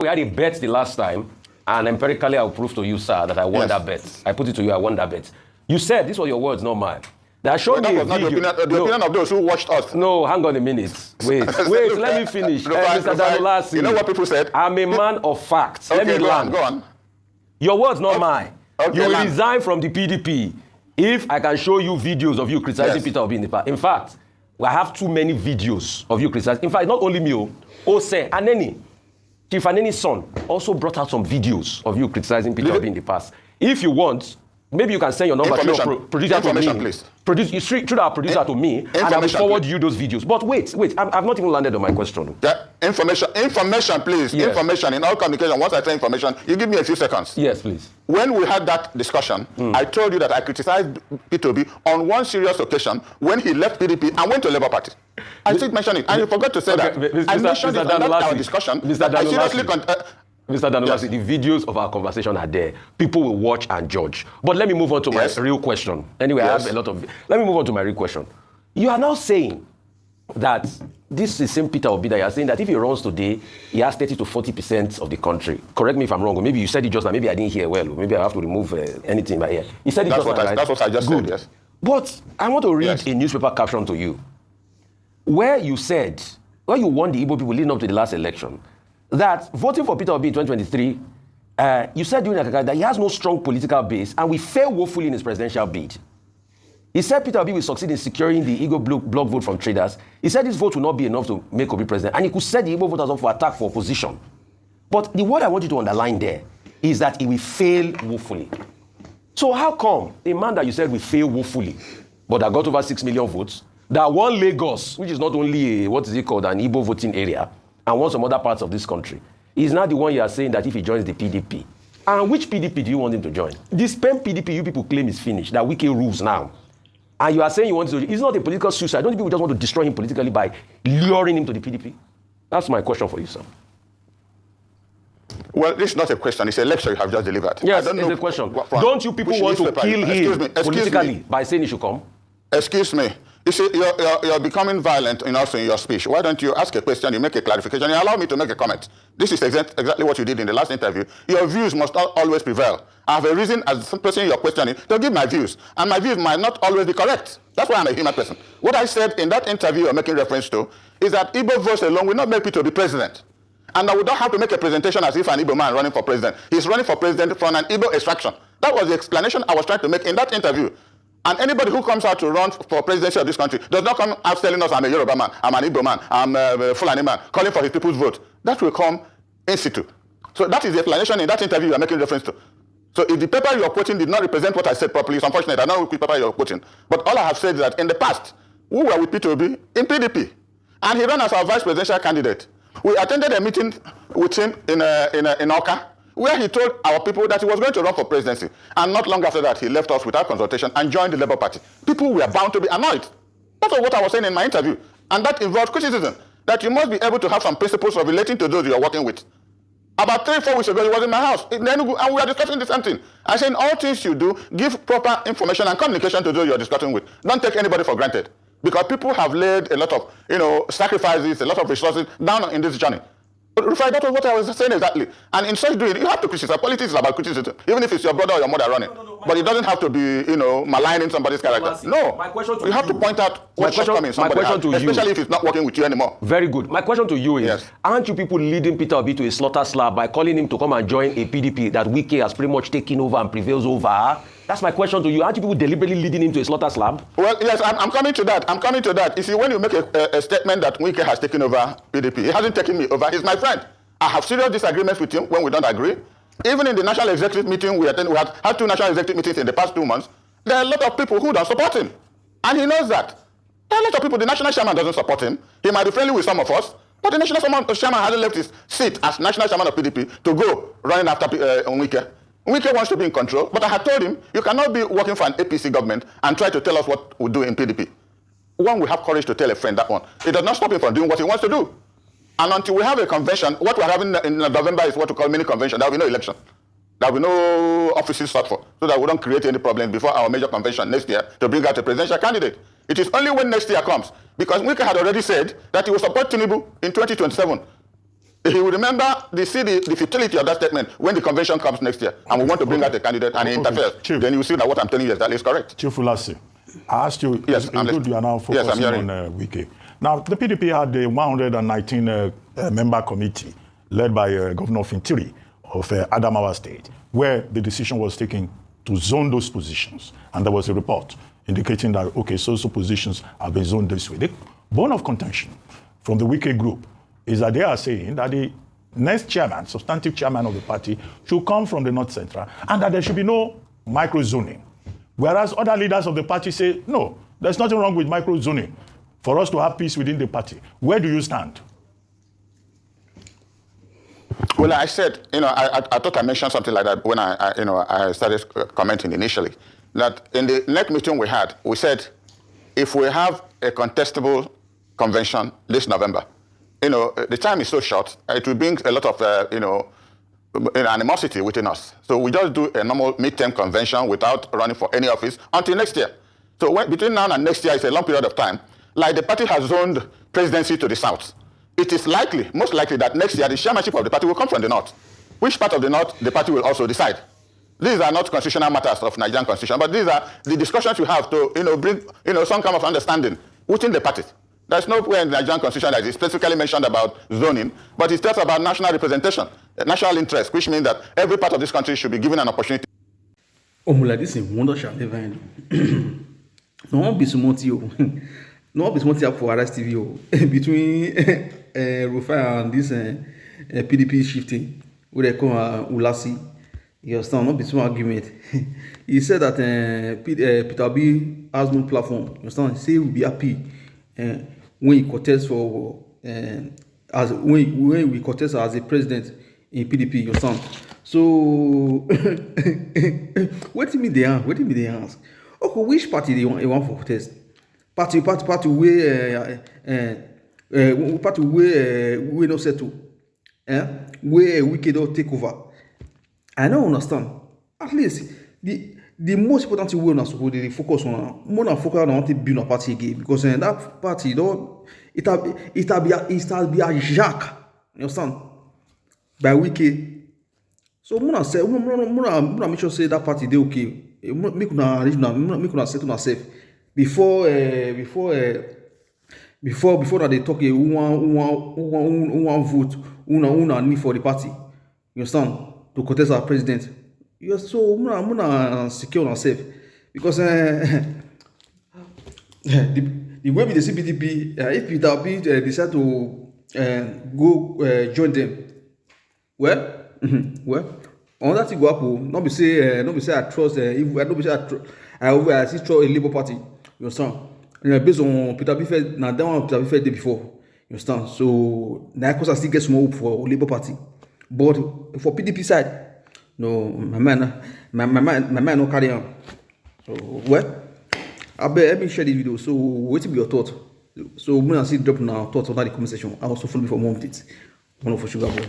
We had a bet the last time, and empirically I'll prove to you, sir, that I won that bet. I put it to you, I won that bet. You said, these were your words, not mine. That showed me that was not the opinion of those who watched us. No, hang on a minute. Wait, let me finish. Mr. Ulasi, you know what people said? I'm a man of facts. Okay, let me go land. on. Your words, not mine. Okay, you will resign from the PDP if I can show you videos of you criticizing Peter Obi in the past. In fact, I have too many videos of you criticizing. In fact, not only me, Ose, Aneni, Chief Aneni's son also brought out some videos of you criticizing Peter Obi in the past. If you want, maybe you can send your number to your producer to me. Please. You should our producer to me, and I will forward you those videos. But wait, I've not even landed on my question. Yeah, information, please. Yes. Information in all communication. Once I say information, you give me a few seconds. Yes, please. When we had that discussion, I told you that I criticized Peter Obi on one serious occasion when he left PDP and went to Labour Party. I did mention it, and you forgot to say that. I mentioned it in our discussion. Mr. Danolasi, the videos of our conversation are there. People will watch and judge. But let me move on to my real question. Anyway, I have a lot of... Let me move on to my real question. You are now saying that this is the same Peter Obi that you are saying that if he runs today, he has 30 to 40% of the country. Correct me if I'm wrong. Or maybe you said it just now. Maybe I didn't hear well. Or maybe I have to remove anything in my ear. You said it just now, right? That's what I just said, yes. But I want to read a newspaper caption to you where you said, where you warned the Igbo people leading up to the last election, that voting for Peter Obi in 2023, you said during Akaka that he has no strong political base and will fail woefully in his presidential bid. He said Peter Obi will succeed in securing the Igbo bloc vote from traders. He said this vote will not be enough to make Obi president, and he could set the Igbo voters up for attack for opposition. But the word I want you to underline there is that he will fail woefully. So how come a man that you said will fail woefully, but that got over 6 million votes, that won Lagos, which is not only an Igbo voting area, and won some other parts of this country, is now the one you are saying that if he joins the PDP. And which PDP do you want him to join? This pen PDP you people claim is finished, that Wike rules now. And you are saying you want to... It's not a political suicide. Don't you people just want to destroy him politically by luring him to the PDP? That's my question for you, sir. Well, this is not a question. It's a lecture you have just delivered. Yes, it's a question. Don't you people want to kill him politically by saying he should come? Excuse me. You see, you're becoming violent in your speech. Why don't you ask a question, you make a clarification, you allow me to make a comment? This is exactly what you did in the last interview. Your views must not always prevail. I have a reason as the person you're questioning to give my views. And my views might not always be correct. That's why I'm a human person. What I said in that interview you're making reference to is that Igbo votes alone will not make Peter Obi president. And I would not have to make a presentation as if an Igbo man running for president. He's running for president from an Igbo extraction. That was the explanation I was trying to make in that interview. And anybody who comes out to run for presidency of this country does not come out telling us I'm a Yoruba man, I'm an Igbo man, I'm a Fulani man, calling for his people's vote. That will come in situ. So that is the explanation in that interview you are making reference to. So if the paper you are quoting did not represent what I said properly, it's unfortunate. I don't know which paper you are quoting. But all I have said is that in the past, we were with Peter Obi in PDP. And he ran as our vice presidential candidate. We attended a meeting with him in Oka, where he told our people that he was going to run for presidency. And not long after that, he left us without consultation and joined the Labour Party. People were bound to be annoyed. That was what I was saying in my interview. And that involved criticism, that you must be able to have some principles of relating to those you are working with. About 3-4 weeks ago, he was in my house, and we were discussing the same thing. I said, in all things you do, give proper information and communication to those you are discussing with. Don't take anybody for granted. Because people have laid a lot of, sacrifices, a lot of resources down in this journey. Rufai, that was what I was saying exactly. And in such doing, you have to criticize. Politics is about criticism, even if it's your brother or your mother running. But it doesn't have to be, maligning somebody's character. No, you have to point out what shortcomings somebody has, especially if it's not working with you anymore. Very good. My question to you is, aren't you people leading Peter Obi to a slaughter slab by calling him to come and join a PDP that Wike has pretty much taken over and prevails over? That's my question to you. Aren't you people deliberately leading him to a slaughter slab? Well, yes, I'm coming to that. You see, when you make a statement that Wike has taken over PDP, he hasn't taken me over. He's my friend. I have serious disagreements with him when we don't agree. Even in the national executive meeting we attended, we had 2 national executive meetings in the past 2 months. There are a lot of people who don't support him. And he knows that. There are a lot of people, the national chairman doesn't support him. He might be friendly with some of us, but the national chairman hasn't left his seat as national chairman of PDP to go running after Wike. Wike wants to be in control, but I had told him, you cannot be working for an APC government and try to tell us what we do in PDP. One will have courage to tell a friend that one. It does not stop him from doing what he wants to do. And until we have a convention, what we're having in November is what we call mini convention. There will be no election. There will be no offices sought for, so that we don't create any problem before our major convention next year to bring out a presidential candidate. It is only when next year comes, because Wike had already said that he will support Tinubu in 2027. He will remember the futility of that statement when the convention comes next year, and we want to bring out a candidate and he interferes. Chief. Then you will see that what I'm telling you is correct. Chief Ulasi, I asked you, yes, you are now focusing on Wike. Now, the PDP had a 119 member committee led by Governor Fintiri of Adamawa State, where the decision was taken to zone those positions. And there was a report indicating that, okay, so positions have been zoned this way. The bone of contention from the Wike group is that they are saying that the next chairman, substantive chairman of the party, should come from the North Central and that there should be no micro-zoning. Whereas other leaders of the party say, no, there's nothing wrong with micro-zoning for us to have peace within the party. Where do you stand? Well, I said, I thought I mentioned something like that when I started commenting initially, that in the next meeting we had, we said, if we have a contestable convention this November, the time is so short, it will bring a lot of, animosity within us. So we just do a normal midterm convention without running for any office until next year. So between now and next year is a long period of time. Like the party has zoned presidency to the south. It is likely, most likely, that next year the chairmanship of the party will come from the north. Which part of the north the party will also decide. These are not constitutional matters of Nigerian constitution, but these are the discussions you have to, bring, some kind of understanding within the party. There's nowhere in the Nigerian constitution that is specifically mentioned about zoning, but it's just about national representation, national interest, which means that every part of this country should be given an opportunity. This is wonder shall never end. No one be smarty, no one be smarty up for Arise TV between Rufai and this PDP shifting, what they call ulasi. You understand? Not be smart argument. He said that Peter Obi has no platform. You understand? He say he will be happy when he contests for when we contest as a president in PDP. You understand? So what do you mean they ask? Okay, which party they want for contest? Party where we no settle. Where we can take over. I don't understand. At least the most important thing we are supposed to focus on, more than focus on to build a party again, because that party it has be a jack. You understand? By Wike. So more say, more make sure say that party they okay. Make una settle yourself before that they talk one vote una need for the party. You understand? To contest our president. You so muna secure ourselves because the way we the CPDP, if Peter Obi decide to go join them, well, on that thing go up. Not be say I trust. If I don't be say I see trust a Labour Party. You understand? Based on Peter Obi, now that one Peter Obi did before. You understand? So now because I still get some hope for Labour Party, but for PDP side, no, my man no carry on. So I let me share this video. So what will be your thought? So when I see drop now thoughts on that the comment section, I also follow me for more updates. One for sugar boy.